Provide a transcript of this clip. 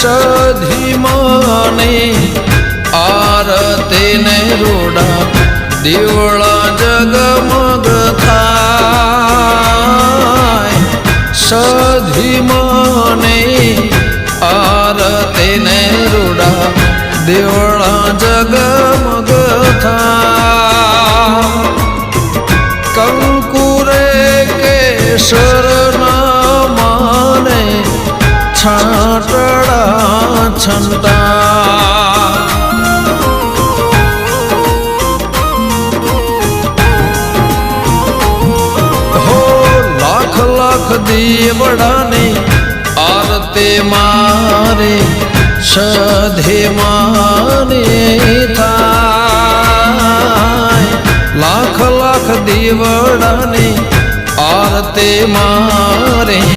સધી મને આરતી ને રૂડા દીવડા જગમગ થાય સધી મને આરતી ને રૂડા દીવડા જગમગ થાય કંકુરે કેસર ના માને છાટડા છંટા હો લાખ લાખ દીવડાની આરતી મારે સધે માને થાય લાખ લાખ દીવડાની આરતી મારે